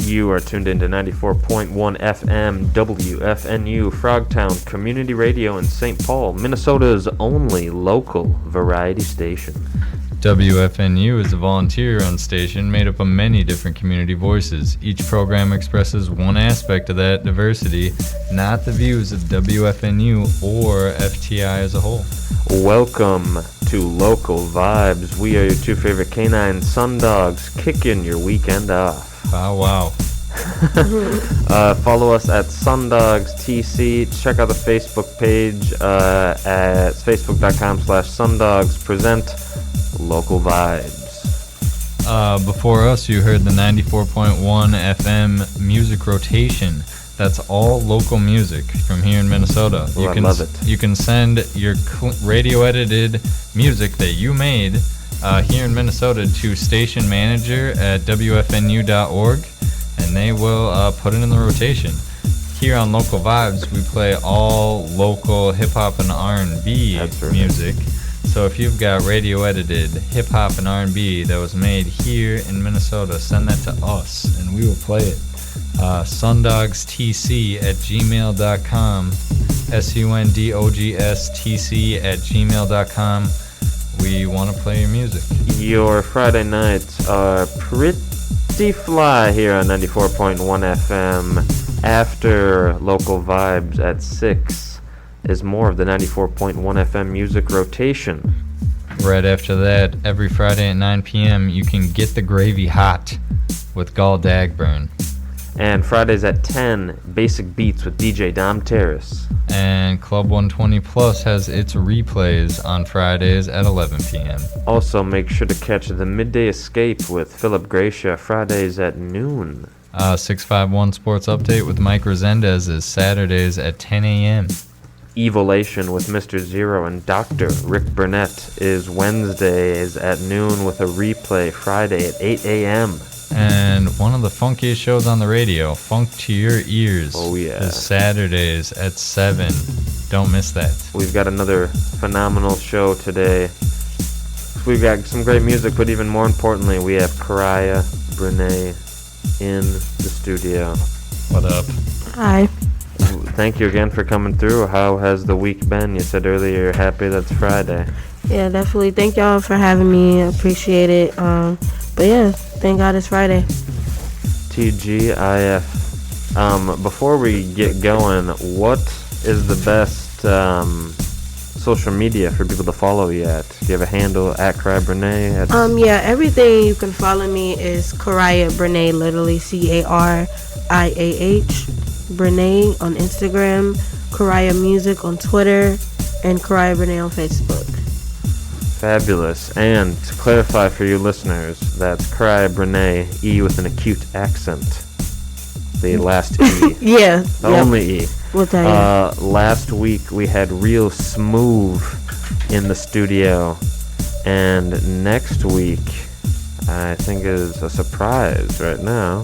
You are tuned into 94.1 FM WFNU, Frogtown Community Radio in St. Paul, Minnesota's only local variety station. WFNU is a volunteer-run station made up of many different community voices. Each program expresses one aspect of that diversity, not the views of WFNU or FTI as a whole. Welcome to Local Vibes. We are your two favorite canine SunDogs, kicking your weekend off. Oh, wow. Follow us at SunDogs TC. Check out the Facebook page at facebook.com/SunDogs. Present Local Vibes. Before us, you heard the 94.1 FM music rotation. That's all local music from here in Minnesota. I love it. You can send your radio-edited music that you made here in Minnesota to station manager at wfnu.org, and they will put it in the rotation. Here on Local Vibes, we play all local hip-hop and R&B music. So if you've got radio-edited hip-hop and R&B that was made here in Minnesota, send that to us, and we will play it. SunDogsTC@gmail.com, SunDogsTC@gmail.com. We want to play your music. Your Friday nights are pretty fly here on 94.1 FM. After Local Vibes at 6 is more of the 94.1 FM music rotation. Right after that, every Friday at 9 p.m., you can get the gravy hot with Gall Dagburn. And Fridays at 10, Basic Beats with DJ Dom Terrace. And Club 120 Plus has its replays on Fridays at 11 p.m. Also, make sure to catch the Midday Escape with Philip Gracia Fridays at noon. 651 Sports Update with Mike Resendez is Saturdays at 10 a.m. Evolation with Mr. Zero and Dr. Rick Burnett is Wednesdays at noon with a replay Friday at 8 a.m. And one of the funkiest shows on the radio, Funk to Your Ears, is Saturdays at 7. Don't miss that. We've got another phenomenal show today. We've got some great music, but even more importantly, we have Cariah Brinaé in the studio. What up? Hi. Thank you again for coming through. How has the week been? You said earlier you're happy that's Friday. Yeah, definitely. Thank y'all for having me. I appreciate it. But yeah, thank God it's Friday. TGIF. Before we get going, what is the best social media for people to follow you at? Do you have a handle at Cariah Brinaé? Yeah, everything you can follow me is Cariah Brinaé, literally CARIAH Brinaé on Instagram, Cariah Music on Twitter, and Cariah Brinaé on Facebook. Fabulous. And to clarify for you listeners, that's Cariah Brinaé, E with an acute accent. The last E. Yeah. The only E. We'll tell you. Last week we had Real Smooth in the studio. And next week, I think is a surprise right now.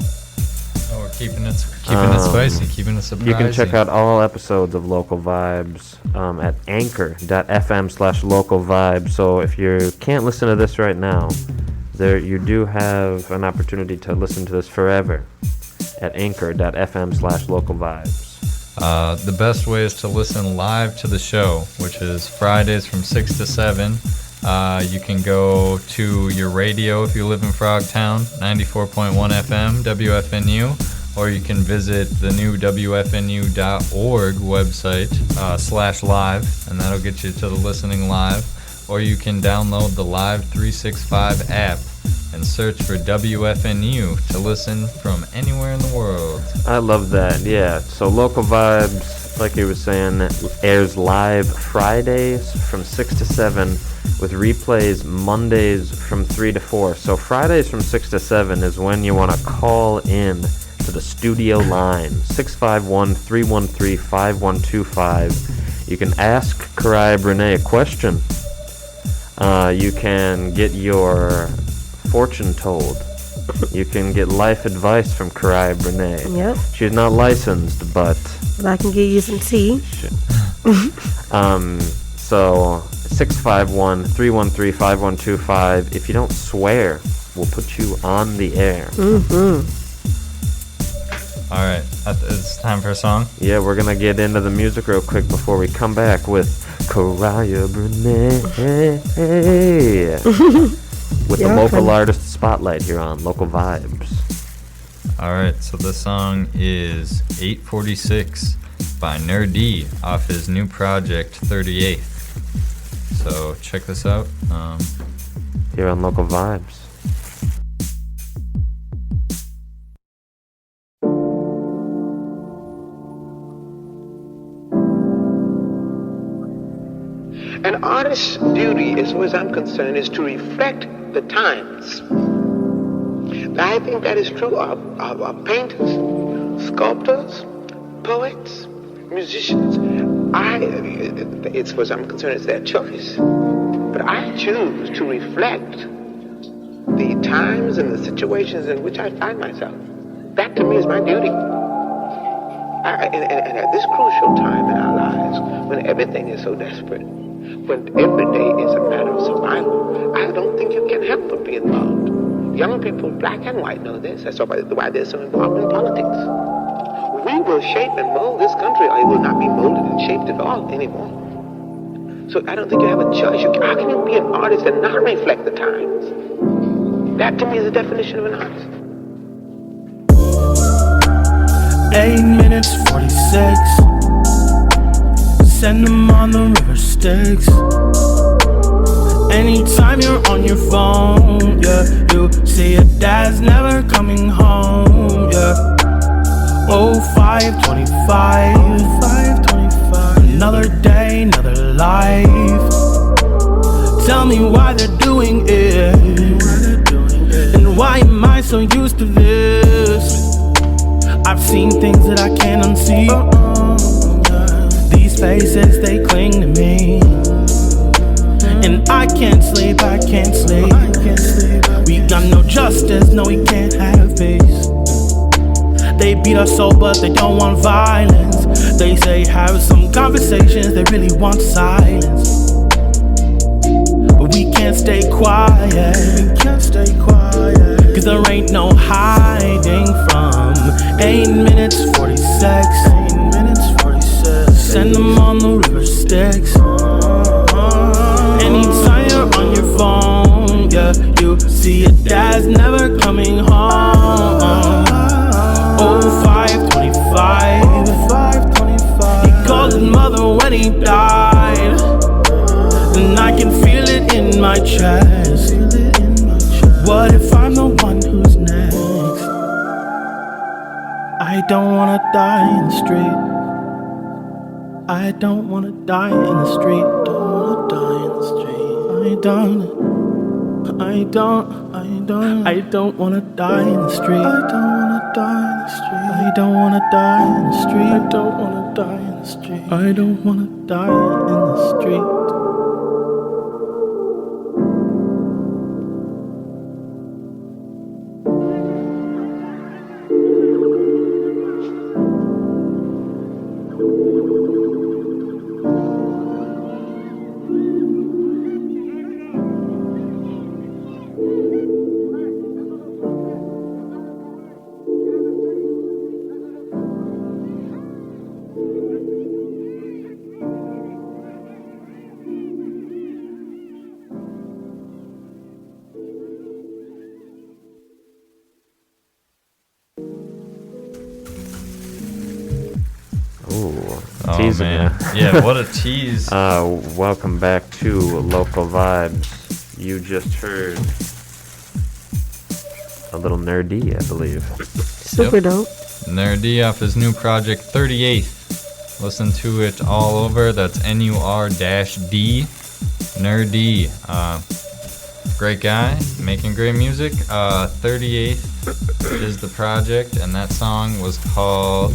Oh, we're keeping it spicy, keeping it surprising. You can check out all episodes of Local Vibes at anchor.fm/Local Vibes. So if you can't listen to this right now, you do have an opportunity to listen to this forever at anchor.fm/Local Vibes. The best way is to listen live to the show, which is Fridays from 6 to 7. You can go to your radio if you live in Frogtown, 94.1 FM, WFNU, or you can visit the new WFNU.org website, /live, and that'll get you to the listening live. Or you can download the Live 365 app and search for WFNU to listen from anywhere in the world. I love that, yeah. So Local Vibes, like you were saying, airs live Fridays from 6 to 7 with replays Mondays from 3 to 4. So Fridays from 6 to 7 is when you want to call in to the studio line, 651-313-5125. You can ask Cariah Brinaé a question. You can get your fortune told. You can get life advice from Cariah Brinaé. Yep. She's not licensed, but I can get you some tea. So 651-313-5125. If you don't swear, we'll put you on the air. All right, it's time for a song. Yeah, we're gonna get into the music real quick before we come back with Cariah Brinaé with the local artist spotlight here on Local Vibes. All right, so this song is 846 by Nerdy off his new project 38th. So check this out. Here on Local Vibes. An artist's duty, as far as I'm concerned, is to reflect the times. I think that is true of painters, sculptors, poets, musicians. As far as I'm concerned, it's their choice. But I choose to reflect the times and the situations in which I find myself. That to me is my duty. And at this crucial time in our lives, when everything is so desperate, when every day is a matter of survival, I don't think you can help but be involved. Young people, black and white, know this. That's why they're so involved in politics. We will shape and mold this country, or it will not be molded and shaped at all anymore. So I don't think you have a choice. How can you be an artist and not reflect the times? That to me is the definition of an artist. 8 minutes 46. Send them on the river Styx. Anytime you're on your phone, yeah, you see your dad's never coming home, yeah. Oh, 5:25, 5:25. Another day, another life. Tell me why they're doing it, and why am I so used to this? I've seen things that I can't unsee. These faces, they cling to me, and I can't sleep, I can't sleep. We got no justice, no, we can't have peace. They beat us so, but they don't want violence. They say have some conversations, they really want silence. But we can't stay quiet, cause there ain't no hiding from 8 minutes 46. Send them on the river Styx. Anytime you're on your phone, yeah, you see your dad's never coming home. Oh, 5:25. He called his mother when he died, and I can feel it in my chest. What if I'm the one who's next? I don't wanna die in the street. I don't wanna die in the street. Don't wanna die in the street. I don't wanna die in the street. I don't wanna die in the street. I don't wanna die in the street. I don't wanna die in the street. I don't wanna die in the street. Teasing man. Yeah, what a tease. Welcome back to Local Vibes. You just heard a little Nerdy, I believe. Super dope. Nerdy off his new project 38th. Listen to it all over. That's NUR-D. Nerdy. Great guy, making great music. 38th is the project, and that song was called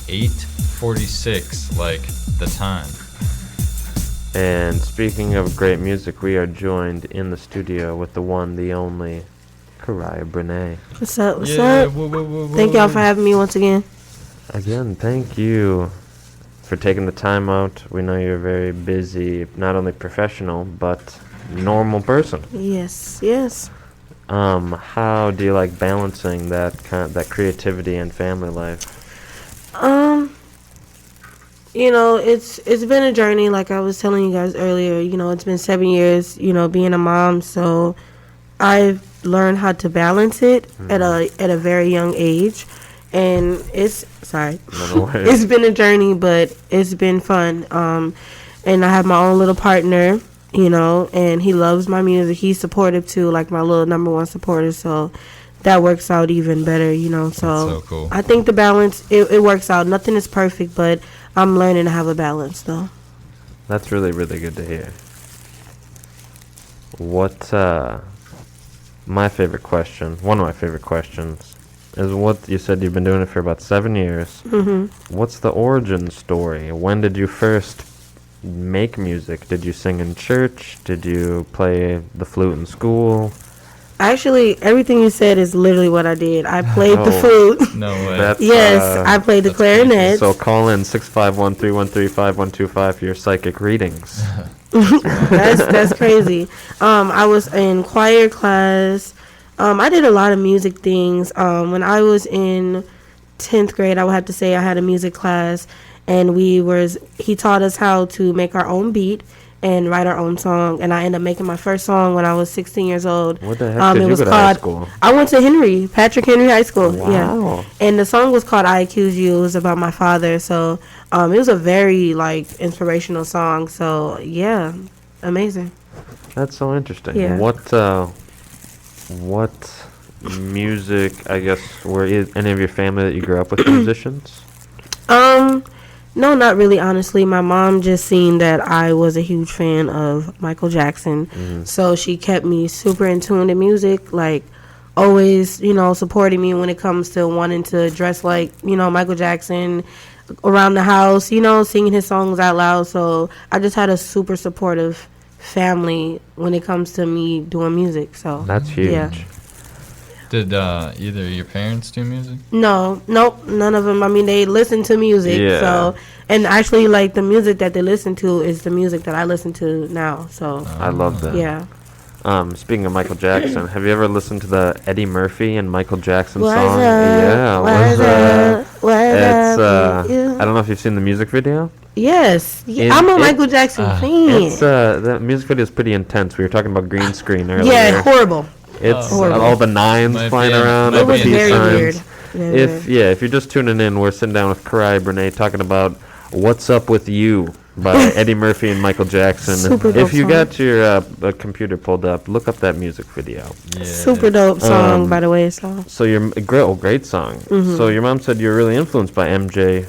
8:46, like the time. And speaking of great music, we are joined in the studio with the one, the only, Cariah Brinaé. What's up? What's up? Whoa. Thank y'all for having me once again. Again, thank you for taking the time out. We know you're a very busy, not only professional, but normal person. Yes. How do you like balancing that creativity and family life? It's been a journey, like I was telling you guys earlier. It's been 7 years, being a mom, so I've learned how to balance it at a very young age, and it's been a journey, but it's been fun. And I have my own little partner, and he loves my music. He's supportive too, like my little number one supporter, so that works out even better, so, That's so cool. I think the balance, it works out. Nothing is perfect, but I'm learning to have a balance, though. That's really, really good to hear. What, my favorite question, one of my favorite questions, is what you said you've been doing it for about 7 years. Mm-hmm. What's the origin story? When did you first make music? Did you sing in church? Did you play the flute in school? Actually, everything you said is literally what I did. I played the flute. No way. Yes, I played the clarinet. So call in 651-313-5125 for your psychic readings. That's crazy. I was in choir class. I did a lot of music things. When I was in 10th grade, I would have to say I had a music class, and he taught us how to make our own beat and write our own song, and I ended up making my first song when I was 16 years old. What the heck did you go to high school? I went to Patrick Henry High School. Wow. Yeah, and the song was called "I Accuse You." It was about my father, so it was a very inspirational song. So yeah, amazing. That's so interesting. Yeah. What music? I guess were any of your family that you grew up with musicians? No, not really, honestly. My mom just seen that I was a huge fan of Michael Jackson. Mm-hmm. So she kept me super in tune to music, always, supporting me when it comes to wanting to dress like, Michael Jackson around the house, singing his songs out loud. So I just had a super supportive family when it comes to me doing music. So that's huge. Yeah. Did either of your parents do music? Nope, none of them. I mean, they listen to music. Yeah. So, and actually, the music that they listen to is the music that I listen to now. So I love that. Yeah. Speaking of Michael Jackson, have you ever listened to the Eddie Murphy and Michael Jackson What's song? up? Yeah. What's up? What's up? I don't know if you've seen the music video. Yes. I'm a Michael Jackson fan. The music video is pretty intense. We were talking about green screen earlier. Yeah, horrible. It's horrible. all the nines flying around. It was the very signs. weird. If you're just tuning in, we're sitting down with Cariah Brinaé talking about "What's Up with You" by Eddie Murphy and Michael Jackson. Super dope if you song. got your computer pulled up, look up that music video. Yeah. Super dope song, by the way. So your great song. Mm-hmm. So your mom said you were really influenced by MJ.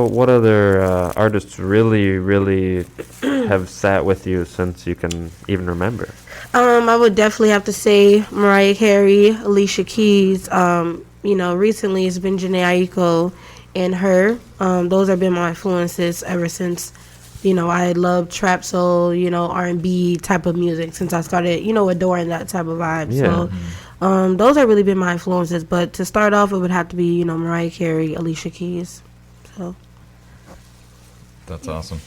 What other artists really have sat with you since you can even remember? I would definitely have to say Mariah Carey, Alicia Keys. Recently it's been Jhené Aiko and her. Those have been my influences ever since, I loved trap soul, R&B type of music since I started, adoring that type of vibe. Yeah. So those have really been my influences. But to start off, it would have to be, Mariah Carey, Alicia Keys. So That's awesome.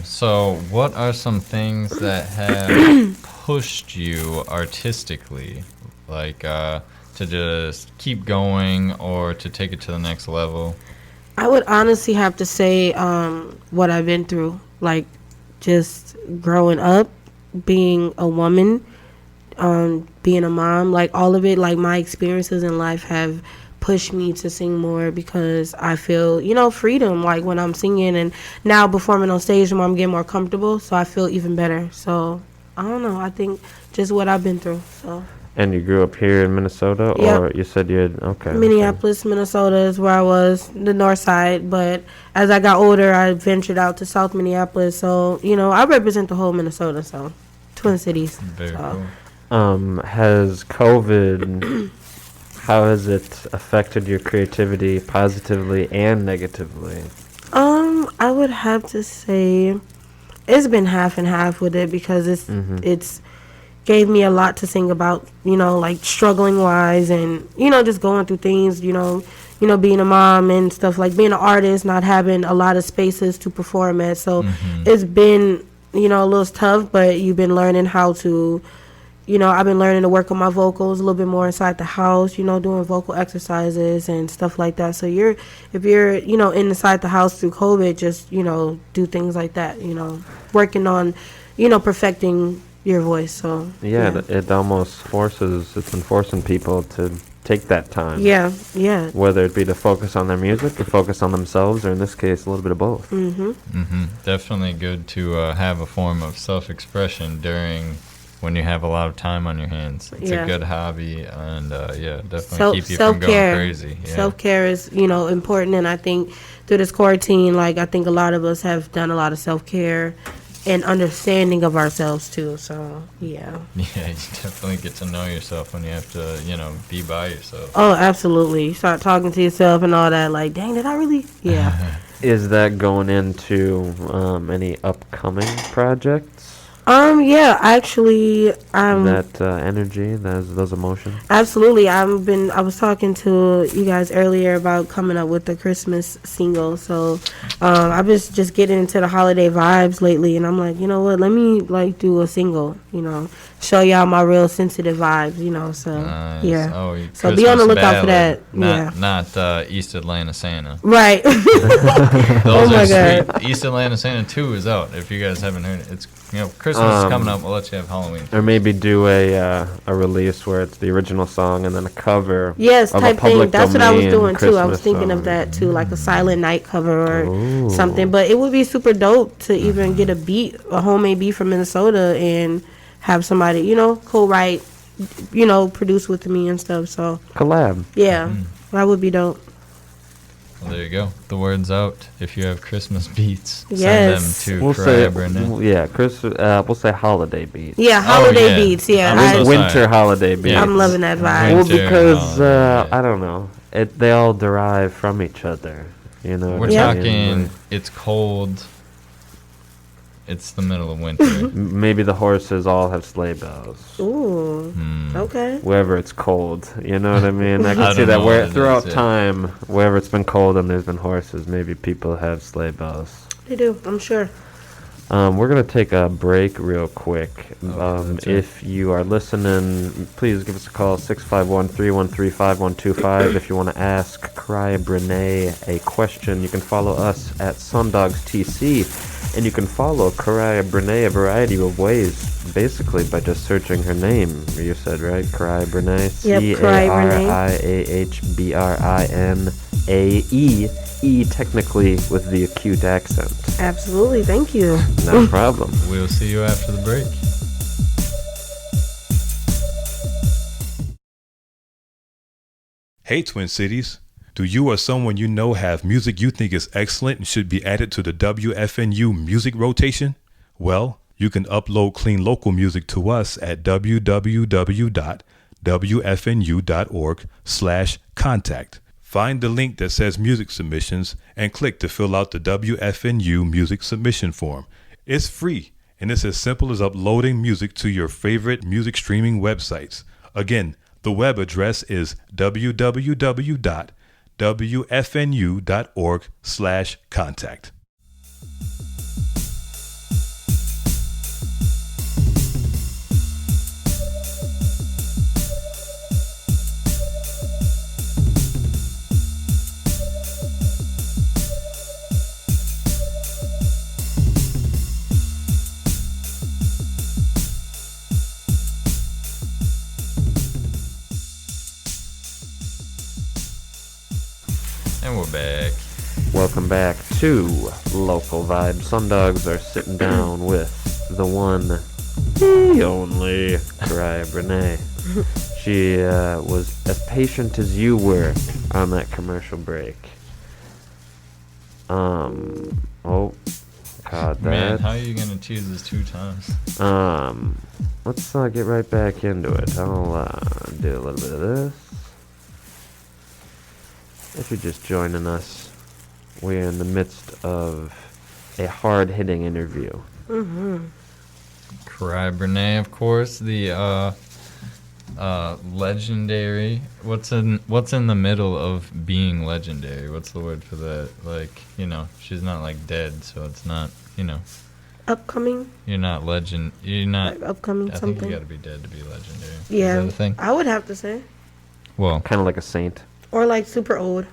So what are some things that have pushed you artistically, to just keep going or to take it to the next level? I would honestly have to say what I've been through, just growing up, being a woman, being a mom, all of it, my experiences in life have pushed me to sing more because I feel, freedom, when I'm singing and now performing on stage when I'm getting more comfortable, so I feel even better. So, I don't know, I think just what I've been through, so. And you grew up here in Minnesota, Yep. or you said you had, okay. Minneapolis, Minnesota is where I was, the north side, but as I got older, I ventured out to South Minneapolis, so, I represent the whole Minnesota, so, Twin Cities. Very so. cool. Has COVID, how has it affected your creativity positively and negatively? I would have to say it's been half and half with it because it's gave me a lot to sing about, struggling wise and, just going through things, being a mom and stuff, being an artist, not having a lot of spaces to perform at. So it's been, a little tough, but you've been learning how to, I've been learning to work on my vocals a little bit more inside the house, doing vocal exercises and stuff like that. So if you're, inside the house through COVID, just, do things like that, working on, perfecting your voice. So yeah. It almost it's been forcing people to take that time. Yeah. Whether it be to focus on their music or focus on themselves, or in this case, a little bit of both. Definitely good to have a form of self-expression during when you have a lot of time on your hands. It's a good hobby, and definitely keep you from going crazy. Yeah. Self-care is, important, and I think through this quarantine, I think a lot of us have done a lot of self-care and understanding of ourselves too. So yeah, you definitely get to know yourself when you have to, be by yourself. Oh, absolutely. You start talking to yourself and all that. Like, dang, did I really? Yeah. Is that going into any upcoming projects? Yeah, actually, that energy, those emotions. Absolutely. I was talking to you guys earlier about coming up with the Christmas single. So, I've been just getting into the holiday vibes lately, and I'm like, you know what? Let me do a single. Show y'all my real sensitive vibes. So nice. yeah. Oh, so Christmas be on the lookout ballad, for that. Not East Atlanta Santa. Right. Those oh my are God. sweet. East Atlanta Santa 2 is out. If you guys haven't heard it, it's Christmas is coming up. We'll let you have Halloween. Or maybe do a release where it's the original song and then a cover. Yes, of type a public thing. That's what I was doing too. I was Christmas thinking song. of that too, like a Silent Night cover or Ooh. something. But it would be super dope to even get a homemade beat from Minnesota, and have somebody, co-write, produce with me and stuff. So Collab. yeah, that would be dope. Well, there you go. The word's out. If you have Christmas beats, Yes. send them We'll to say, Cariah Brinaé. yeah, Chris. We'll say holiday beats. Yeah, holiday yeah. beats. Yeah, I'm so Winter sorry. holiday beats. Yeah. I'm loving that Well, vibe. Winter because holiday, yeah. I don't know, they all derive from each other. We're what I mean? talking. It's cold. It's the middle of winter. Maybe the horses all have sleigh bells. Ooh, okay. Wherever it's cold, you know what I mean? I I can see don't that know where what it throughout is, yeah. time, wherever it's been cold and there's been horses, maybe people have sleigh bells. They do, I'm sure. We're going to take a break real quick. That's right. If you are listening, please give us a call, 651-313-5125. If you want to ask Cariah Brinaé a question, you can follow us at SunDogs TC. And you can follow Cariah Brinaé a variety of ways, basically by just searching her name. You said, right? Cariah Brinaé. Yep, Cariah Brinaé. Cariahbrinae. E technically with the acute accent. Absolutely, thank you. No problem. We'll see you after the break. Hey, Twin Cities. Do you or someone you know have music you think is excellent and should be added to the WFNU music rotation? Well, you can upload clean local music to us at www.wfnu.org/contact. Find the link that says music submissions and click to fill out the WFNU music submission form. It's free, and it's as simple as uploading music to your favorite music streaming websites. Again, the web address is www.wfnu.org/contact. And we're back. Welcome back to Local Vibes. SunDogs are sitting down with the one, the only, Cariah Brinaé. She was as patient as you were on that commercial break. Oh, God, Man, that. how are you gonna choose this 2 times? Let's get right back into it. I'll do a little bit of this. If you're just joining us, we're in the midst of a hard-hitting interview. Cariah Brinaé, of course, the legendary. What's in the middle of being legendary? What's the word for that? Like, she's not like dead, so it's not, upcoming. You're not legend. You're not. Like upcoming I something. think you got to be dead to be legendary. Yeah, Is that a thing? I would have to say. Well, Kind of like a saint. Or like super old.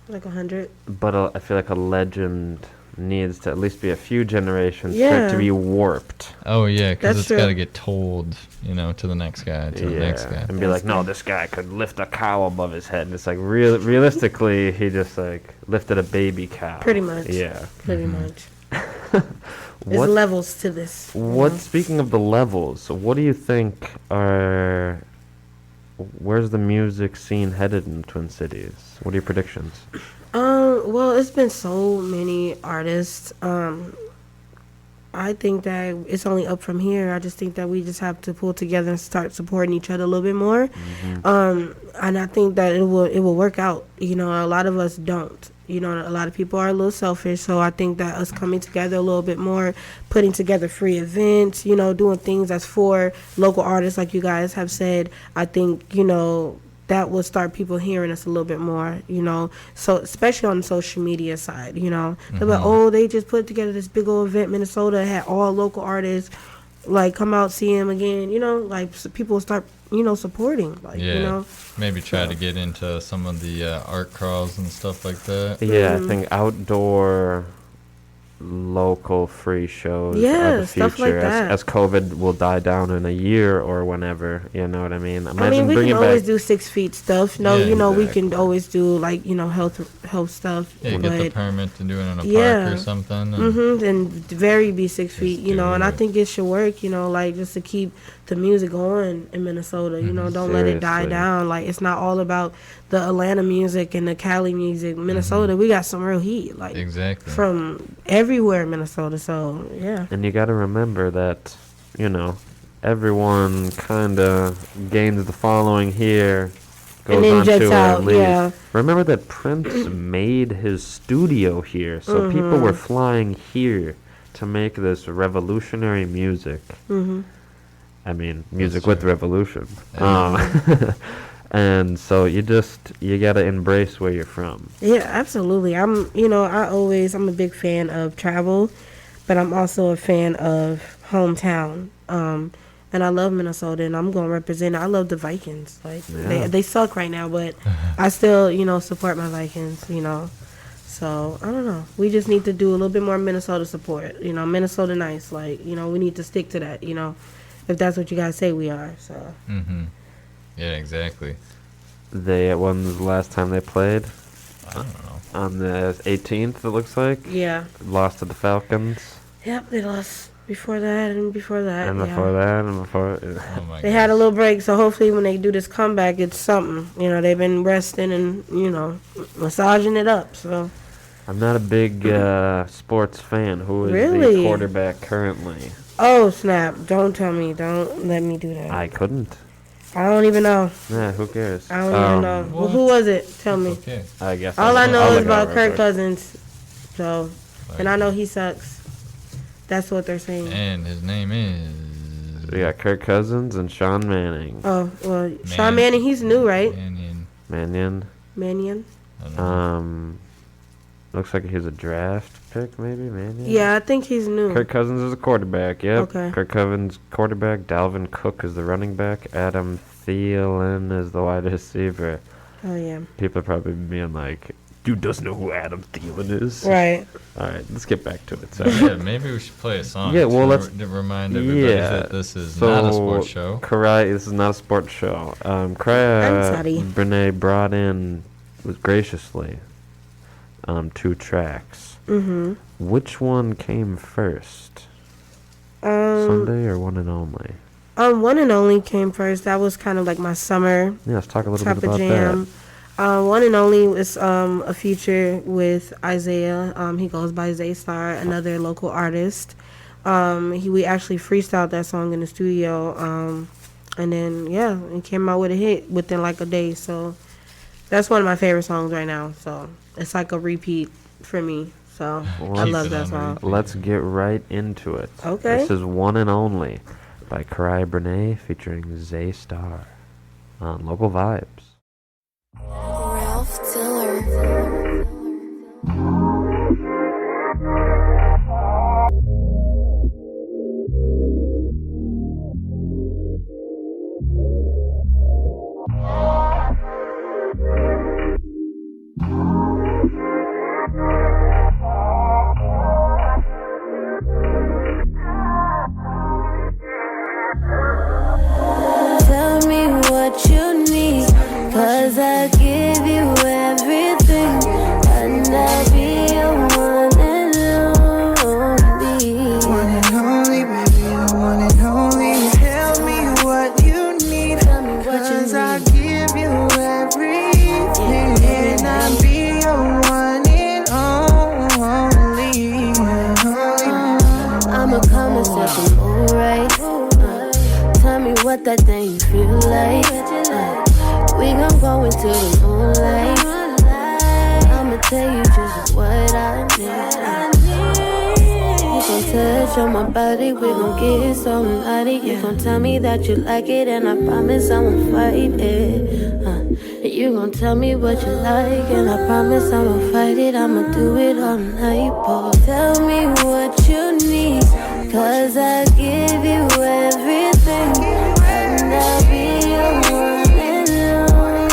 Like 100. But I feel like a legend needs to at least be a few generations for Yeah. it to be warped. oh yeah, because That's it's true. got to get told, to the next guy, to the next guy. And be like, no, this guy could lift a cow above his head. And it's like, realistically, he just like lifted a baby cow. Pretty much. Yeah. Pretty much. There's What? levels to this. you What? know? Speaking of the levels, what do you think are? Where's the music scene headed in Twin Cities? What are your predictions? Well, it's been so many artists. I think that it's only up from here. I just think that we just have to pull together and start supporting each other a little bit more. And I think that it will work out. A lot of us don't. A lot of people are a little selfish. So I think that us coming together a little bit more, putting together free events, doing things that's for local artists, like you guys have said, I think, that will start people hearing us a little bit more, so especially on the social media side, they're like, oh, they just put together this big old event, Minnesota, had all local artists, like, come out, see him again, like, so people will start, supporting, like, Maybe try to get into some of the art crawls and stuff like that. Yeah, I think outdoor local free shows are Yeah, the stuff future like that. as COVID will die down in a year or whenever, you know what I mean? I mean, we can bringing always back do 6 feet stuff. No, Yeah, we exactly. can always do, like, health stuff. Yeah, you get the but permit to do it in a Yeah. park or something. And and very be 6 feet, do and I it. think it should work, like, just to keep the music going in Minnesota, don't let it die Seriously. down. Like, it's not all about the Atlanta music and the Cali music. Minnesota, we got some real heat, like, Exactly. from everywhere in Minnesota. So yeah, And you got to remember that, everyone kind of gains the following here, goes and then on jets tour, out. leaves. Yeah, Remember that Prince made his studio here, so people were flying here to make this revolutionary music. I mean, music with true. revolution. Yeah. And so you gotta embrace where you're from. yeah, absolutely. I'm a big fan of travel, but I'm also a fan of hometown. And I love Minnesota, and I'm gonna represent it. I love the Vikings. Like, Yeah. they suck right now, but I still support my Vikings. So I don't know. We just need to do a little bit more Minnesota support. Minnesota nice. Like, we need to stick to that. If that's what you guys say we are. So Yeah, exactly. When was the last time they played? I don't know. On the 18th, it looks like. yeah, Lost to the Falcons. yep. They lost before that and before that. And yeah. before that, and before. Oh my They had a gosh. little break, so hopefully when they do this comeback, it's something. They've been resting and, massaging it up. So I'm not a big sports fan. Who is the Really? quarterback currently? oh snap! Don't tell me. Don't let me do that. I couldn't. I don't even know. Yeah, who cares? I don't even know. Well, What? who was it? Tell me. Okay. I guess. All I know I'll is look it up about real Kirk quick. Cousins. So, and I know he sucks. That's what they're saying. And his name is. We got Kirk Cousins and Sean Manning. Oh well, Sean Manning. He's new, right? Mannion. Mannion. I don't know. Looks like he's a draft pick, maybe. Mannion. Yeah, I think he's new. Kirk Cousins is a quarterback. Yep. Okay. Kirk Cousins quarterback. Dalvin Cook is the running back. Adam Thielen is the wide receiver. Oh yeah. People are probably being like, "Dude doesn't know who Adam Thielen is." Right. All right, let's get back to it. So. Yeah, maybe we should play a song. Yeah, well, to let's- to remind everybody that this is not a sports show. This is not a sports show. I'm Cariah sorry. Brinaé brought in, was graciously, 2 tracks. Mm-hmm. Which one came first? Um, Sunday or One and Only? One and Only came first. That was kind of like my summer Yeah, let's talk a little type bit of about jam. that. One and Only was a feature with Isaiah. He goes by Zaystar, another local artist. We actually freestyled that song in the studio. And then, yeah, it came out with a hit within like a day. So that's one of my favorite songs right now. So it's like a repeat for me. So I Keep love it that on song. repeat. Let's get right into it. Okay. This is One and Only by Cariah Brinaé featuring Zaystar on Local Vibes. Ralph Tiller. 'Cause I give you everything, and I'll be your one and only. One and only, baby, the one and only. Tell me what you need, Tell me what you 'cause I need. give you everything, and I'll be your one and only. I'ma come and set the mood right. Tell me what that thing feel like. We gon' go into the moonlight. I'ma tell you just what I need. You gon' touch on my body, we gon' get so naughty. You gon' tell me that you like it, and I promise I won't fight it. You gon' tell me what you like, and I promise I won't fight it. I'ma do it all night, boy. Tell me what you need, 'cause I give you everything, and I'll be your one and only.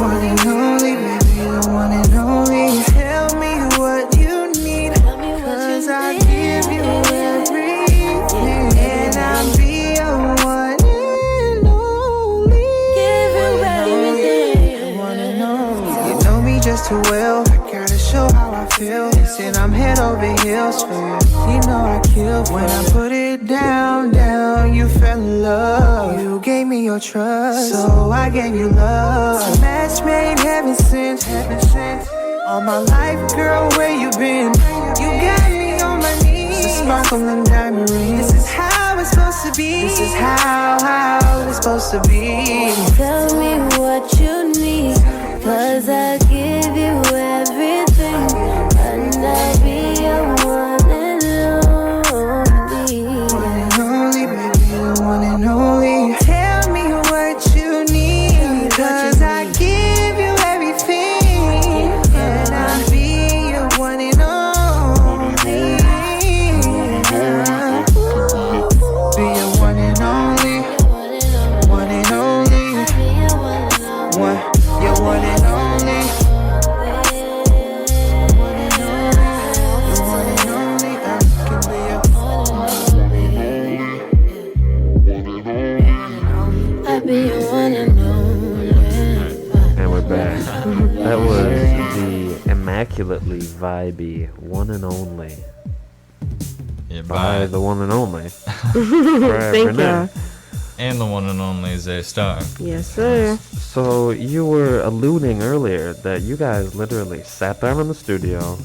One and only, baby, the one and only. Tell me what you need, 'cause I give you everything, and I'll be your one and only. Give you everything. One and only. You know me just too well, I gotta show how I feel. Said I'm head over heels for you. You know I kill when I put it down, down. You fell in love. You gave me your trust, so I gave you love. A match made, heaven sent, heaven sent. All my life, girl, where you been? You got me on my knees. It's a sparkling diamond ring. This is how it's supposed to be. This is how it's supposed to be. Tell me what you need, 'cause I give you everything, and I'll be your one and only. One and only, baby, the one and only. Tell me what you need, 'cause I give you everything, and I'll be your one and only. Be your one and only, one and only, one, your one and only. One and only, the one and only. I can be your I'll be your one and only. And we're back. That was the immaculately vibey one and only Yeah, by the one and only. Thank you. And the one and only Zay Star. Yes, sir. So you were alluding earlier that you guys literally sat down in the studio,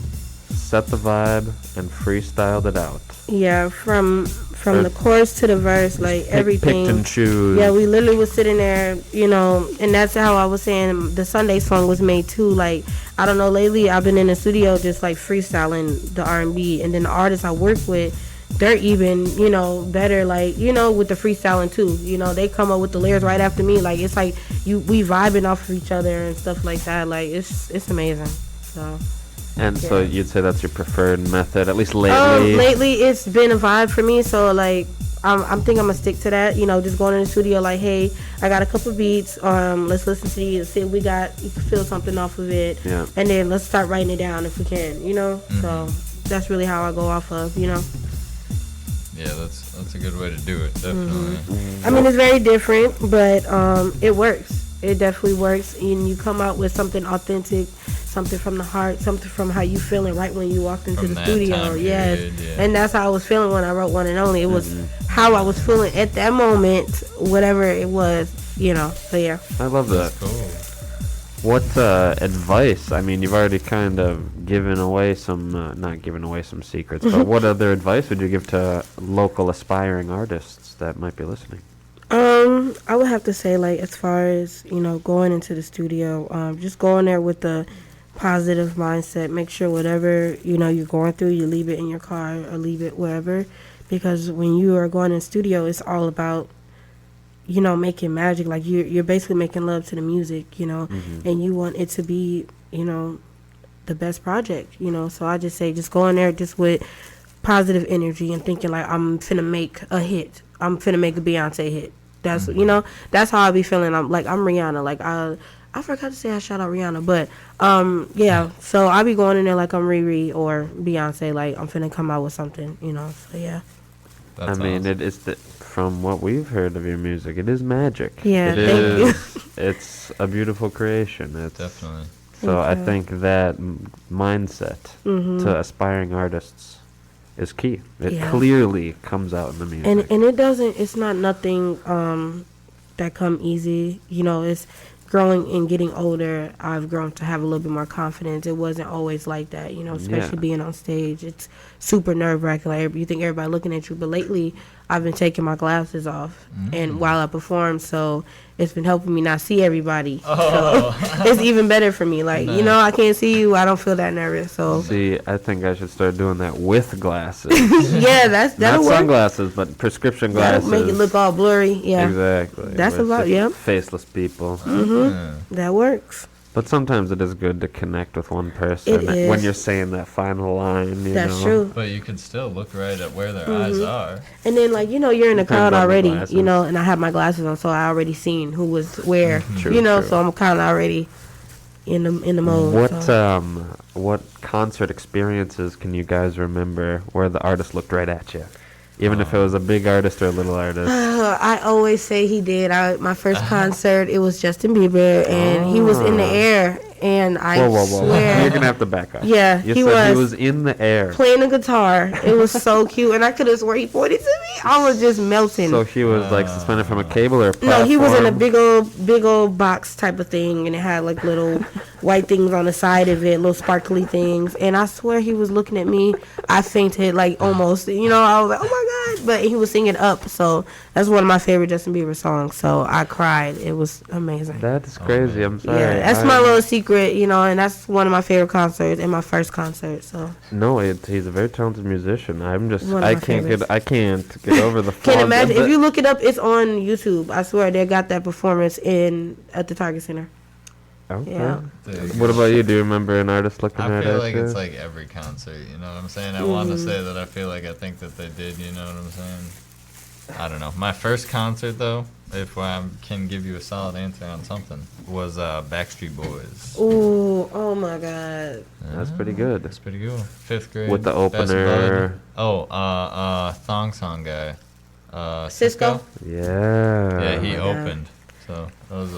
set the vibe, and freestyled it out. Yeah, from the chorus to the verse, like everything. Picked and choose. Yeah, we literally was sitting there, you know, and that's how I was saying the Sunday song was made too. Like, I don't know, lately I've been in the studio just like freestyling the R&B, and then the artists I work with, they're even, you know, better, like, you know, with the freestyling too. You know, they come up with the lyrics right after me. Like, it's like we vibing off of each other and stuff like that. Like, it's amazing. So. And so you'd say that's your preferred method, at least lately? Lately it's been a vibe for me, so like I'm thinking I'm gonna stick to that. You know, just going in the studio like, hey, I got a couple beats. Let's listen to these, see what we got. You can feel something off of it, Yeah. and then let's start writing it down if we can. You know, so that's really how I go off of. You know. Yeah, that's a good way to do it, definitely. I mean, it's very different, but it works. It definitely works, and you come out with something authentic, something from the heart, something from how you feeling right when you walked into From the that studio. time Yes, period, yeah. and that's how I was feeling when I wrote One and Only. It was how I was feeling at that moment, whatever it was, you know. So yeah. I love that. Cool. What advice? I mean, you've already kind of given away some, not given away some secrets, but what other advice would you give to local aspiring artists that might be listening? I would have to say, like, as far as, you know, going into the studio, just go in there with the positive mindset. Make sure whatever, you know, you're going through, you leave it in your car or leave it wherever. Because when you are going in the studio, it's all about, you know, making magic. Like, you're basically making love to the music, you know, and you want it to be, you know, the best project, you know. So I just say, just go in there just with positive energy and thinking, like, I'm finna make a hit. I'm finna make a Beyonce hit. That's, you know, that's how I be feeling. I'm Rihanna. Like, I forgot to say I shout out Rihanna, but yeah. So I be going in there like I'm Riri or Beyonce. Like, I'm finna come out with something, you know. So yeah. That's I mean, awesome. it is from what we've heard of your music, it is magic. Yeah, It thank you. is it's a beautiful creation. It's Definitely. So I think that mindset to aspiring artists is key. It clearly comes out in the music. And it's not nothing that come easy. You know, it's growing and getting older. I've grown to have a little bit more confidence. It wasn't always like that, you know, especially being on stage. It's super nerve-wracking. Like, you think everybody looking at you. But lately, I've been taking my glasses off and while I perform, so it's been helping me not see everybody. So it's even better for me. Like, you know, I can't see you. I don't feel that nervous. So see, I think I should start doing that with glasses. Yeah, that'll not work. sunglasses, but prescription glasses. That'll make it look all blurry. Yeah, exactly. That's about faceless people. That works. But sometimes it is good to connect with one person when you're saying that final line. That's true. But you can still look right at where their eyes are. And then, like, you know, you're in the crowd already, you know, and I have my glasses on, so I already seen who was where, you know, so I'm kind of already in the mode. What concert experiences can you guys remember where the artist looked right at you? Even if it was a big artist or a little artist. I always say he did. My first concert, it was Justin Bieber, and he was in the air, and I swear. You're going to have to back up. Yeah, he was in the air. Playing the guitar. It was so cute, and I could have sworn he pointed to me. I was just melting. So he was, like, suspended from a cable or a platform? No, he was in a big old box type of thing, and it had, like, little white things on the side of it, little sparkly things, and I swear he was looking at me. I fainted, like, almost. You know, I was like, oh, my God. But he was singing Up, so that's one of my favorite Justin Bieber songs, so I cried. It was amazing. That's crazy. I'm sorry. Yeah, that's my little secret, you know, and that's one of my favorite concerts and my first concert, so. No, he's a very talented musician. I can't get over the Can't imagine. If you look it up, it's on YouTube. I swear they got that performance at the Target Center. Okay. Yeah. What about you? Do you remember an artist looking at you? I feel like it's like every concert, you know what I'm saying? I want to say that I feel like I think that they did, you know what I'm saying? I don't know. My first concert, though, if I can give you a solid answer on something, was Backstreet Boys. Ooh, oh my God. That's pretty good. That's pretty good. 5th grade. With the opener. Thong Song guy. Cisco? Yeah. Yeah, he opened. So that was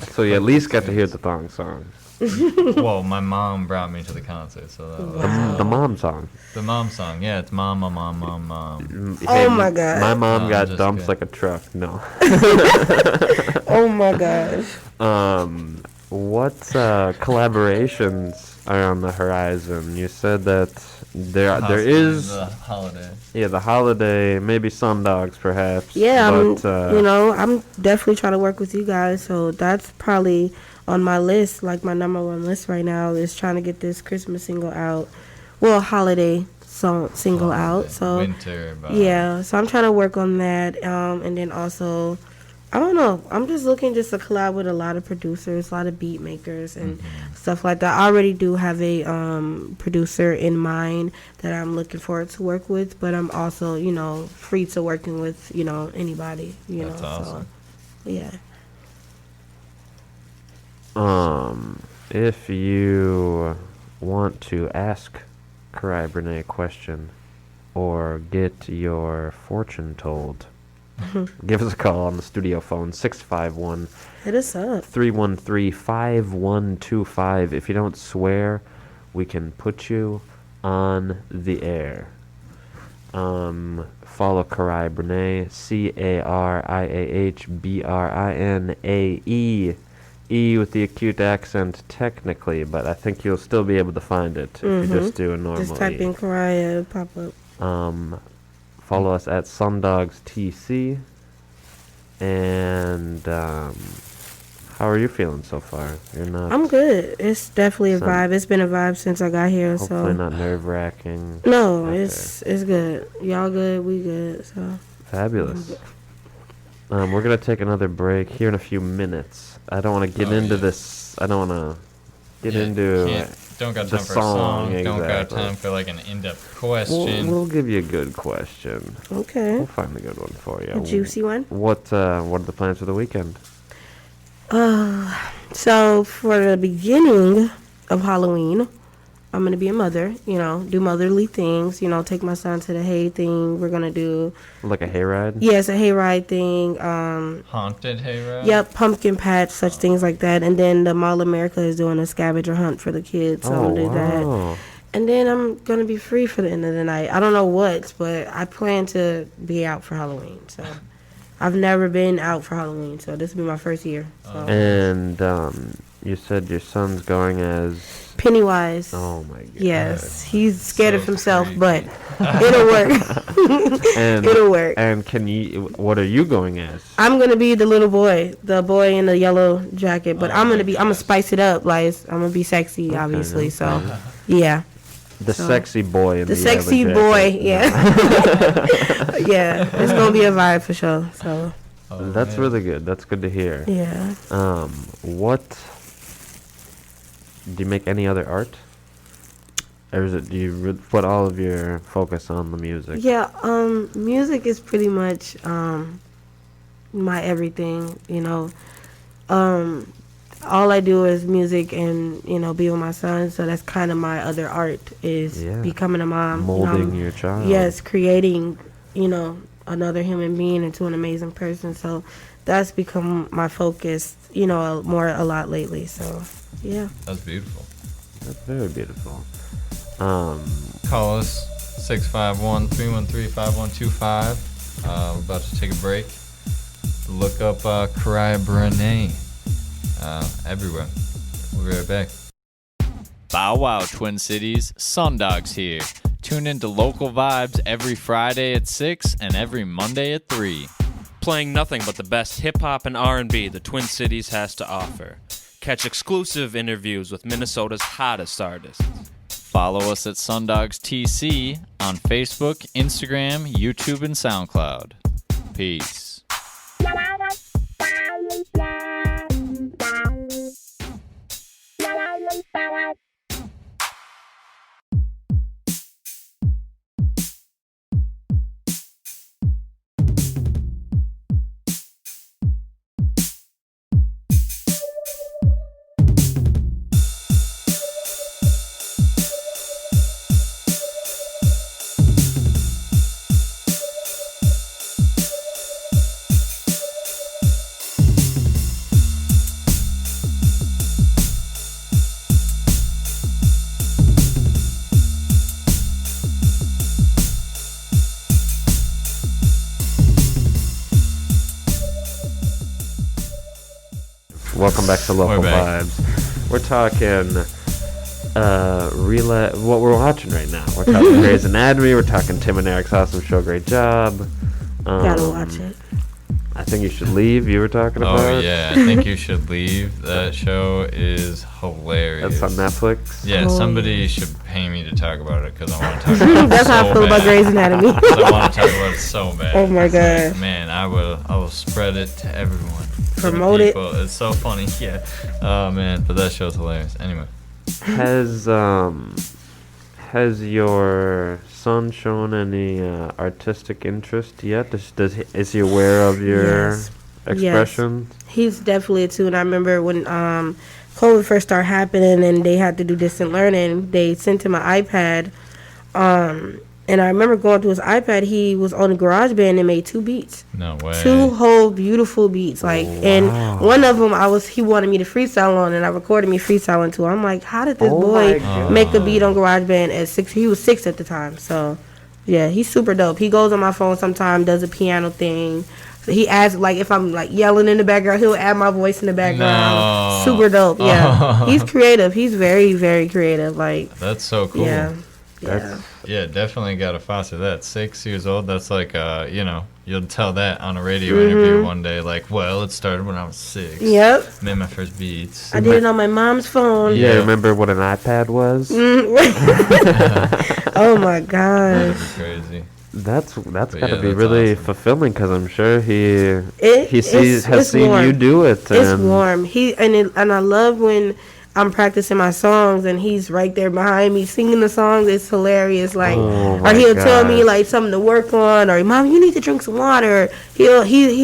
So you at least got to hear the thong song. Well, my mom brought me to the concert, so that was the mom song. The mom song, yeah, it's mom. Hey, oh my God. My mom got dumped like a truck. No. Oh my gosh. What collaborations are on the horizon? You said that there is the holiday. Yeah, the holiday, maybe SunDogs perhaps. Yeah, I'm definitely trying to work with you guys, so that's probably on my list, like my number one list right now is trying to get this Christmas single out. Well, holiday single out. So winter. Yeah, so I'm trying to work on that, and then also, I don't know. I'm just looking to collab with a lot of producers, a lot of beat makers, and stuff like that. I already do have a producer in mind that I'm looking forward to work with, but I'm also, free to working with, anybody. That's awesome. So, yeah. If you want to ask Cariah Brinaé a question or get your fortune told, give us a call on the studio phone, 651 Hit us up. 313-5125. If you don't swear, we can put you on the air. Follow Cariah Brinaé, CariahBrinae, E with the acute accent technically, but I think you'll still be able to find it if you just do a normal Just type in Cariah, it'll pop up. Follow us at SunDogs TC. And how are you feeling so far? You're not. I'm good. It's definitely a vibe. It's been a vibe since I got here. Hopefully not nerve-wracking. No, it's good. Y'all good. We good. So fabulous. We're gonna take another break here in a few minutes. I don't want to get into this. I don't want to get into don't got the time for a song. Exactly. Don't got time for like an in-depth question. We'll give you a good question. Okay. We'll find a good one for you. A juicy one. What are the plans for the weekend? So for the beginning of Halloween, I'm gonna be a mother. Do motherly things. Take my son to the hay thing. We're gonna do Like a hayride? yeah, it's a hayride thing. Haunted hayride? Yep, pumpkin patch, such things like that. And then the Mall America is doing a scavenger hunt for the kids, so I'm gonna do that. And then I'm gonna be free for the end of the night. I don't know what, but I plan to be out for Halloween. So I've never been out for Halloween, so this will be my first year. So. And you said your son's going as Pennywise. Oh my god. Yes, he's scared of himself, creepy. but it'll work. And, It'll work. And what are you going as? I'm gonna be the little boy, the boy in the yellow jacket, but I'm gonna spice it up. Like I'm gonna be sexy, obviously. So, yeah. The sexy boy in the sexy yellow boy, jacket. yeah. Yeah, it's gonna be a vibe for sure. So. That's really good. That's good to hear. Yeah. What do you make any other art? Or is it, do you put all of your focus on the music? Yeah, music is pretty much my everything, all I do is music and, be with my son, so that's kind of my other art is becoming a mom. Molding your child. Yes, creating, another human being into an amazing person, so that's become my focus, a lot lately, so, yeah. That's beautiful. That's very beautiful. Call us 651-313-5125. We're about to take a break. Look up Cariah Brinaé everywhere. We'll be right back. Bow wow, Twin Cities. SunDogs here. Tune into local vibes every Friday at 6 and every Monday at 3. Playing nothing but the best hip-hop and R&B the Twin Cities has to offer. Catch exclusive interviews with Minnesota's hottest artists. Follow us at SunDogs TC on Facebook, Instagram, YouTube, and SoundCloud. Peace. Welcome back to Local Vibes. We're talking what we're watching right now. We're talking Grey's Anatomy. We're talking Tim and Eric's Awesome Show. Great job. Gotta watch it. I think you should leave. You were talking about. Oh yeah, I think you should leave. That show is hilarious. That's on Netflix. Yeah, somebody should pay me to talk about it because I want to talk about it. That's how I feel about Grey's Anatomy. I want to talk about it so bad. Oh my god. Like, man, I will spread it to everyone. Promote it. It's so funny. Yeah. Oh man, but that show's hilarious. Anyway. Has your son shown any artistic interest yet? Is he aware of your expression? Yes. He's definitely a two. And I remember when COVID first started happening and they had to do distant learning, they sent him an iPad. And I remember going to his iPad, he was on GarageBand and made 2 beats. No way. 2 whole beautiful beats. And one of them he wanted me to freestyle on, and I recorded me freestyling to him. I'm like, how did this boy make a beat on GarageBand at 6? He was 6 at the time. So, yeah, he's super dope. He goes on my phone sometime, does a piano thing. So he adds, like, if I'm, like, yelling in the background, he'll add my voice in the background. No. Super dope, yeah. He's creative. He's very, very creative. Like, that's so cool. Yeah. Yeah, definitely got to foster that. 6 years old, that's like, you'll tell that on a radio interview one day, like, well, it started when I was 6. Yep. Made my first beats. I did it on my mom's phone. Yeah, remember what an iPad was? Oh my gosh. That'd be crazy. That's got to be really awesome. Fulfilling because I'm sure he has seen warm. You do it. It's warm. And I love when I'm practicing my songs and he's right there behind me singing the songs. It's hilarious. Like, or he'll tell me like something to work on, or Mom, you need to drink some water. He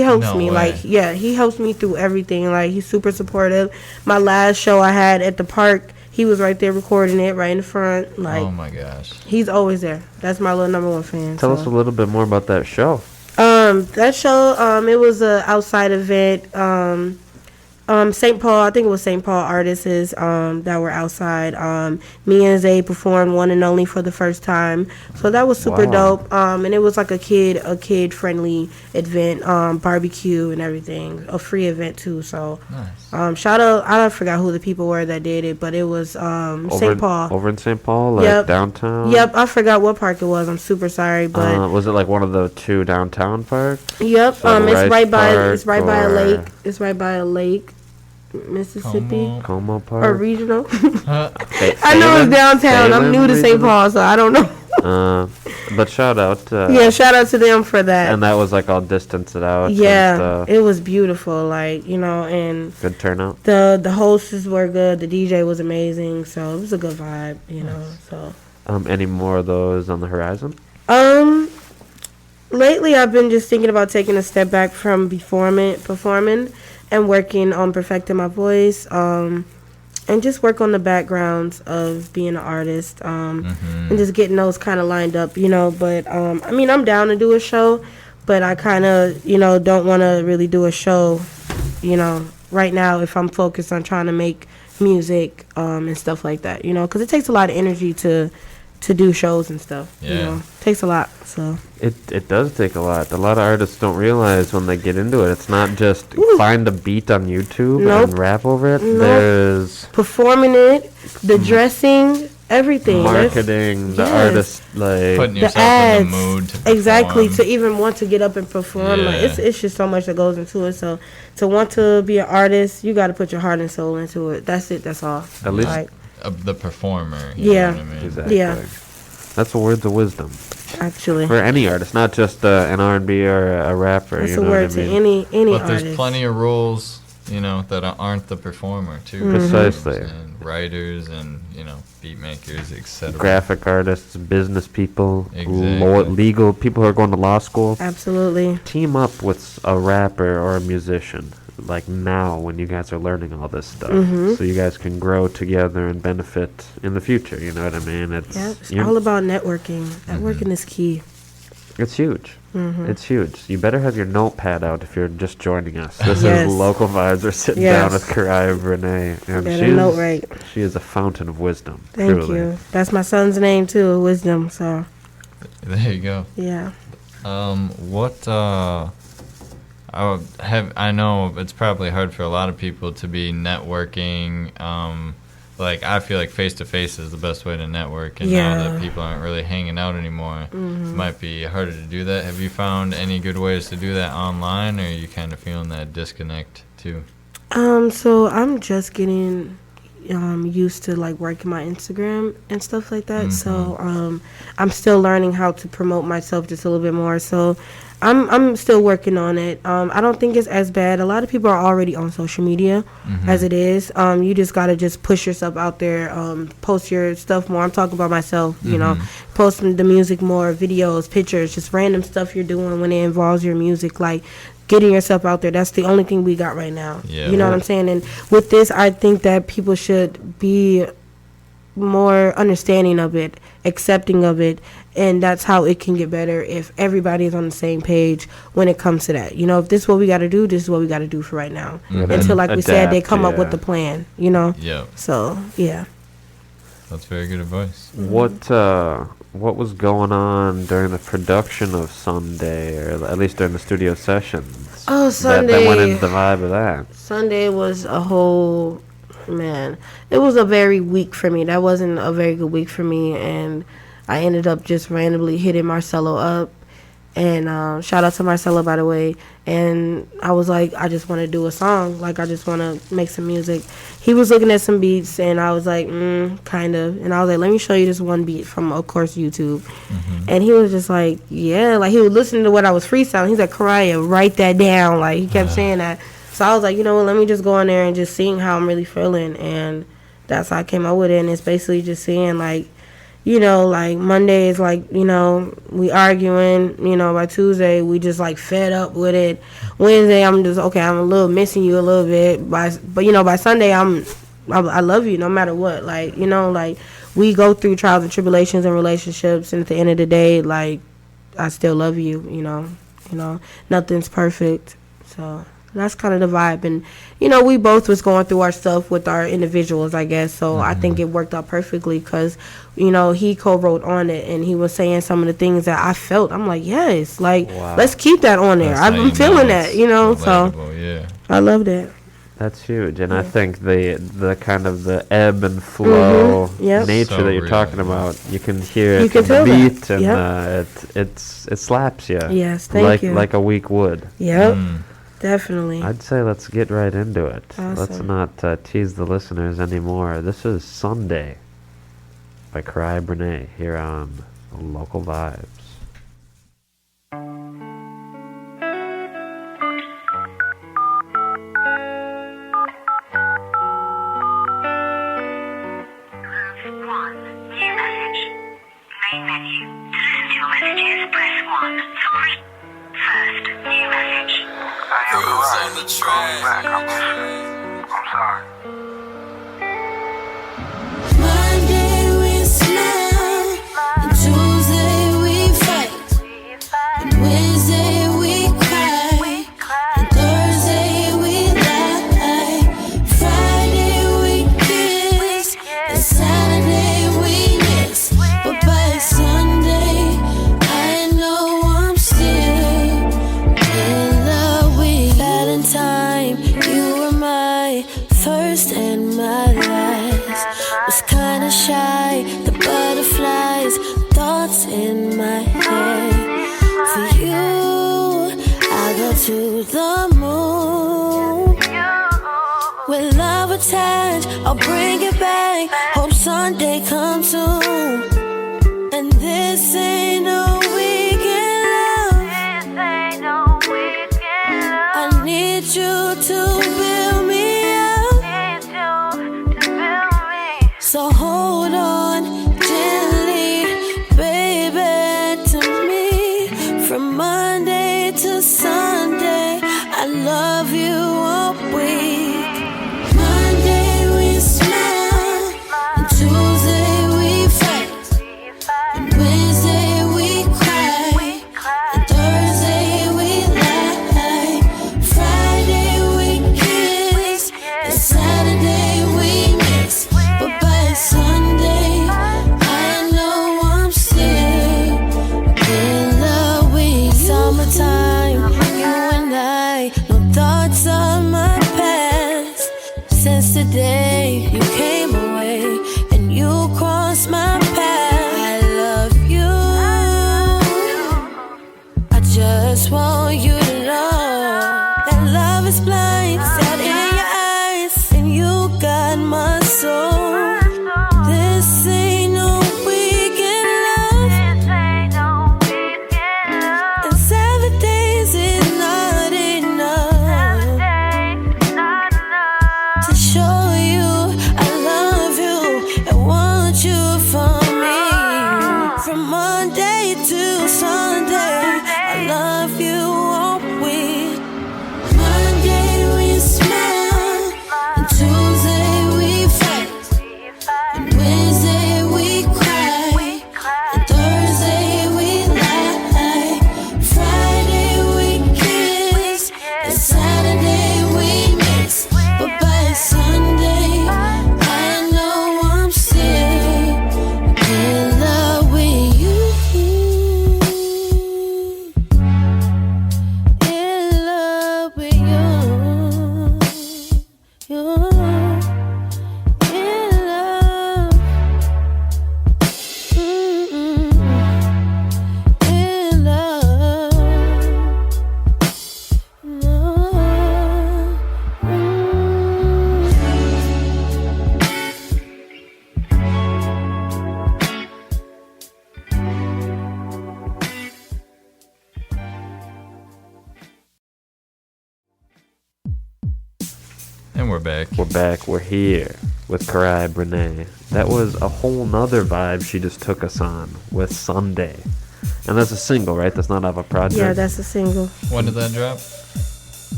helps me. Way. Like, yeah, he helps me through everything. Like, he's super supportive. My last show I had at the park He was right there recording it right in the front. Like, oh my gosh. He's always there. That's my little number one fan. Tell us a little bit more about that show. That show, it was a outside event. St. Paul, I think it was St. Paul artists that were outside. Me and Zay performed One and Only for the first time. So that was super dope. And it was like a kid friendly event, barbecue and everything. A free event too. So nice. Shout out, I forgot who the people were that did it, but it was St. Paul. Over in St. Paul, like downtown? Yep, I forgot what park it was. I'm super sorry, but was it like one of the two downtown parks? Yep, like it's right by a or lake. It's right by a lake. Mississippi Como Park or regional. I I know it's downtown. I'm new to St. Paul, so I don't know. But shout out. Shout out to them for that. And that was like all distanced out. Yeah, it was beautiful. Like, and good turnout. The hosts were good. The DJ was amazing. So it was a good vibe. So. Any more of those on the horizon? Lately I've been just thinking about taking a step back from performing. And working on perfecting my voice, and just work on the backgrounds of being an artist, and just getting those kind of lined up, But I'm down to do a show, but I kind of, don't want to really do a show, right now if I'm focused on trying to make music and stuff like that, because it takes a lot of energy to do shows and stuff. Yeah. It takes a lot. So it does take a lot. A lot of artists don't realize when they get into it. It's not just find a beat on YouTube and rap over it. There's performing it, the dressing, everything, marketing, the artist, like putting the yourself ads, in the mood to perform. exactly, to even want to get up and perform. Yeah. Like it's just so much that goes into it. So to want to be an artist, you got to put your heart and soul into it. That's it. That's all. At least like, the performer. Yeah. Know what I mean? Exactly. Yeah. That's the words of wisdom. Actually, for any artist, not just an R&B or a rapper. That's you a know word what I to mean? any But artist. there's plenty of roles, that aren't the performer too. Precisely. And writers and beat makers, etc. Graphic artists, business people, Exactly. legal people who are going to law school. Absolutely. Team up with a rapper or a musician, like now when you guys are learning all this stuff, so you guys can grow together and benefit in the future. You know what I mean? It's all about networking. Networking is key. It's huge. It's huge. You better have your notepad out if you're just joining us. This Yes. is Local Vibes. We're sitting Yes. down with Cariah Brinaé, and Better note right. she is a fountain of wisdom. Thank truly. you. That's my son's name too, Wisdom. So There you go. yeah. I know it's probably hard for a lot of people to be networking. I feel like face to face is the best way to network, and now that people aren't really hanging out anymore, it might be harder to do that. Have you found any good ways to do that online, or are you kind of feeling that disconnect too? So I'm just getting used to like working my Instagram and stuff like that. So I'm still learning how to promote myself just a little bit more. So I'm still working on it. I don't think it's as bad. A lot of people are already on social media as it is. You just gotta just push yourself out there, post your stuff more. I'm talking about myself, posting the music more, videos, pictures, just random stuff you're doing when it involves your music, like getting yourself out there. That's the only thing we got right now. Yeah. You know what I'm saying? And with this, I think that people should be more understanding of it, accepting of it, and that's how it can get better if everybody is on the same page when it comes to that. If this is what we got to do, this is what we got to do for right now. Until, like we said, they come up with the plan, Yeah. So, yeah. That's very good advice. What was going on during the production of Sunday, or at least during the studio sessions? Oh, Sunday. That went into the vibe of that. Sunday was a whole, it was a very week for me. That wasn't a very good week for me, and I ended up just randomly hitting Marcelo up, and shout out to Marcelo, by the way, and I was like, I just want to do a song, like I just want to make some music. He was looking at some beats, and I was like, kind of, and I was like, let me show you this one beat from, of course, YouTube, and he was just like, yeah, like he was listening to what I was freestyling. He's like, Cariah, write that down, like he kept saying that. So I was like, let me just go in there and just sing how I'm really feeling, and that's how I came up with it. And it's basically just saying, like, like Monday is like, we arguing, by Tuesday we just like fed up with it. Wednesday I'm just, okay, I'm a little missing you a little bit, but by Sunday I'm I love you no matter what. Like, you know, like, we go through trials and tribulations in relationships, and at the end of the day, like, I still love you, you know. You know, nothing's perfect. So that's kind of the vibe. And, you know, we both was going through our stuff with our individuals, I guess. So I think it worked out perfectly because, you know, he co-wrote on it, and he was saying some of the things that I felt. I'm like, yes, like, let's keep that on there. I've been feeling that, you know. So yeah. I love that. That's huge, and I think the kind of the ebb and flow nature that you're talking about, you can hear it in the beat, and it slaps you. Yes, thank you. Like a weak wood. Yep, definitely. I'd say let's get right into it. Awesome. Let's not tease the listeners anymore. This is Sunday by Cariah Brinaé here on Local Vibes. Monday we smile, and Tuesday we fight, and Wednesday we cry, and Thursday we lie, Friday we kiss, and Saturday we miss, but by Sunday I know I'm still in love with Valentine. You were my first and my last. Was kinda shy, the butterflies, thoughts in my head. For you, I go to the moon. With love attached, I'll bring it back. Hope Sunday comes soon. And this ain't no weekend love. I need you to build me up. So hold on gently, baby, to me. From Monday to Sunday, I love you all week. Monday we smile, and Tuesday we fight, and Wednesday we cry, and Thursday we lie, Friday we kiss, and Saturday we miss, but by Sunday I know I'm still in love with summertime. You and I, no thoughts of my past. Since the day you came away and you crossed my path, I love you. I just want you to know that love is blind, set in your eyes, and you got my soul. This ain't no weekend love, and 7 days is not enough to show you I love you and want you for me. From Monday to Sunday, I love you all week. Monday we smile, and Tuesday we fight, and Wednesday we cry, and Thursday we lie, Friday we kiss, and Saturday we miss, but by Sunday I know I'm still in love with you. In love with you. You. In love. In love. And we're back. We're back. We're here with Cariah Brinaé. That was a whole nother vibe she just took us on with Sunday. And that's a single, right? That's not off a project? Yeah, that's a single. When did that drop?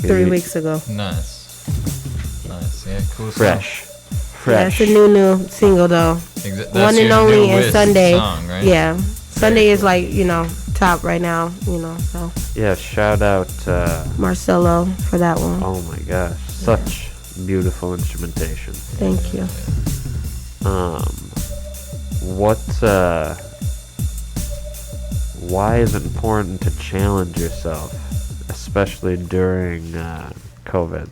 3 weeks ago. Nice. Nice. Yeah, cool. Fresh. Yeah, it's a new single though. That's One and your only, and newest Sunday. song, right? Yeah, Sunday is cool. like top right now. So Yeah, shout out. Marcelo for that one. Oh my gosh, such beautiful instrumentation. Thank you. Why is it important to challenge yourself, especially during COVID?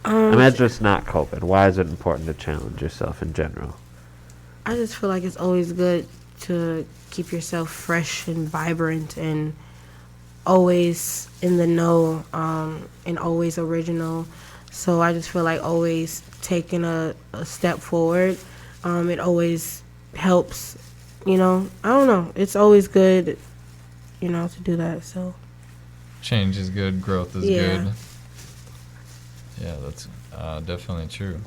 Imagine it's not COVID. Why is it important to challenge yourself in general? I just feel like it's always good to keep yourself fresh and vibrant and always in the know, and always original. So I just feel like always taking a step forward, it always helps, I don't know. It's always good, to do that, so. Change is good, growth is Yeah. good. Yeah, that's definitely true.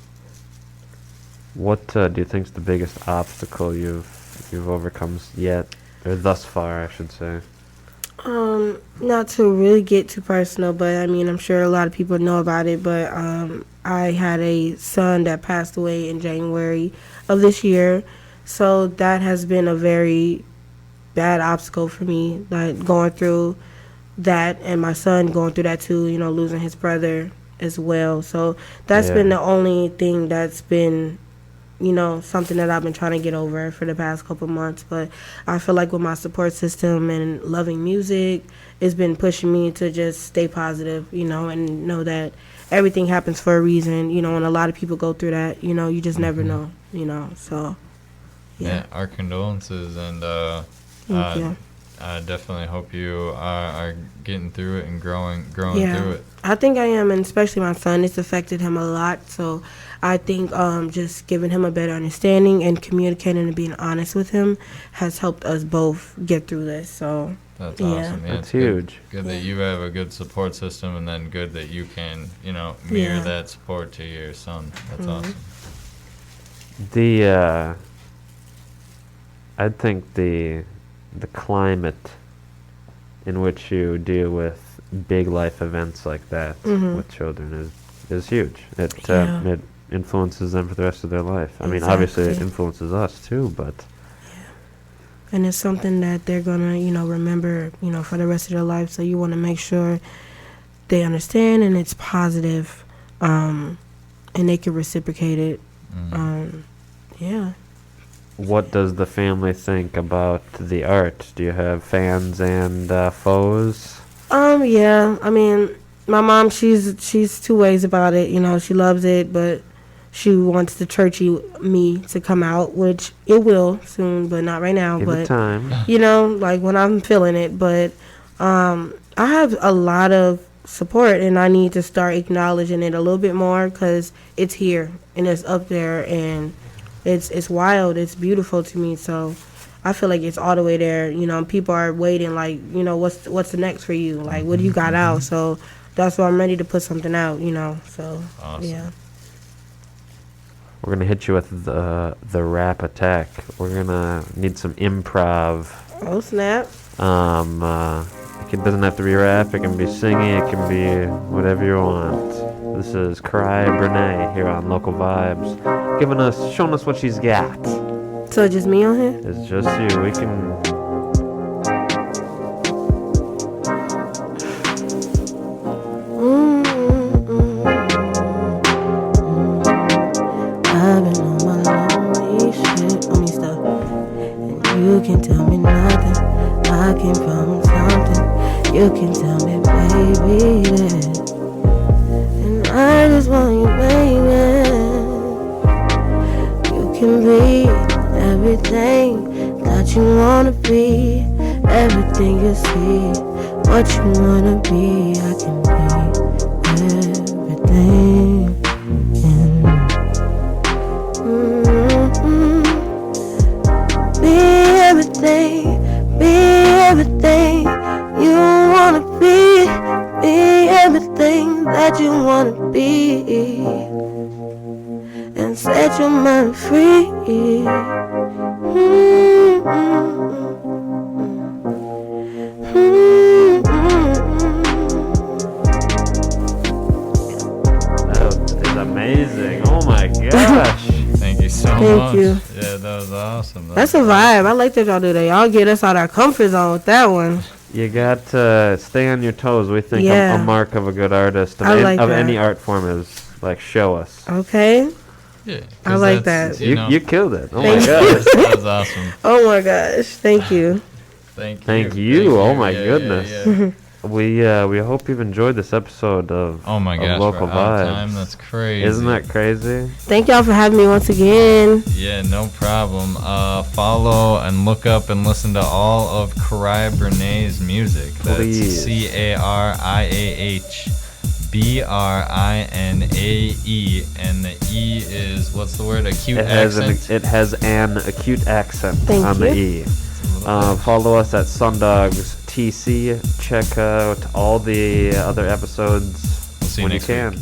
What do you think is the biggest obstacle you've overcome yet, or thus far, I should say? Not to really get too personal, but I mean, I'm sure a lot of people know about it, but I had a son that passed away in January of this year, so that has been a very bad obstacle for me, like going through that, and my son going through that too, losing his brother as well. So that's been the only thing that's been, something that I've been trying to get over for the past couple months. But I feel like with my support system and loving music, it's been pushing me to just stay positive, and know that everything happens for a reason, and a lot of people go through that, you just never know, so. Yeah, our condolences, and Thank you. I definitely hope you are getting through it and growing through it. I think I am, and especially my son. It's affected him a lot, so I think just giving him a better understanding and communicating and being honest with him has helped us both get through this. So that's awesome. Yeah, that's it's huge. Good that you have a good support system, and then good that you can, mirror that support to your son. That's awesome. I think the climate in which you deal with big life events like that with children is huge. It influences them for the rest of their life. I mean, obviously it influences us too, but and it's something that they're gonna remember for the rest of their life. So you want to make sure they understand and it's positive, and they can reciprocate it. What does the family think about the art? Do you have fans and foes? Yeah. I mean, my mom, she's two ways about it. She loves it, but she wants the churchy me to come out, which it will soon, but not right now. Give it time. Like when I'm feeling it. But I have a lot of support, and I need to start acknowledging it a little bit more because it's here and it's up there, and it's wild. It's beautiful to me. So I feel like it's all the way there. People are waiting, like, what's the next for you? Like, what do you got out? So that's why I'm ready to put something out, So, awesome. Yeah. We're going to hit you with the rap attack. We're going to need some improv. Oh, snap. It doesn't have to be rap. It can be singing. It can be whatever you want. This is Cariah Brinaé here on Local Vibes, showing us what she's got. So just me on here? It's just you. We can. I've been on my lonely shit, stuff, and you can tell me nothing. I came from something. You can tell me, baby, that. And I just want you, baby. You can be everything that you wanna be, everything you see, what you wanna be. I can be everything. Be everything you wanna be everything that you wanna be, and set your mind free. is amazing. Oh my gosh. Thank you so Thank much. you. Yeah, that was awesome. That's a vibe. I like that y'all do that. Y'all get us out our comfort zone with that one. You got to stay on your toes. We think Yeah. a mark of a good artist of, I like that. any art form is like show us. Okay. Yeah, I like that. You killed it. Oh Thank my you. gosh. That was awesome. Oh my gosh. Thank you. Thank you. Thank you. Oh my Yeah, goodness. yeah. We hope you've enjoyed this episode of Oh my gosh, Local we're out of Vibes. time. That's crazy. Isn't that crazy? Thank y'all for having me once again. Yeah, no problem. Follow and look up and listen to all of Cariah Brinaé's music. That's Please. CariahBrinaé, and the E is, what's the word? Acute accent. It has an acute accent Thank on the you. E. Follow us at SunDogs TC. Check out all the other episodes We'll see you when you next can. week.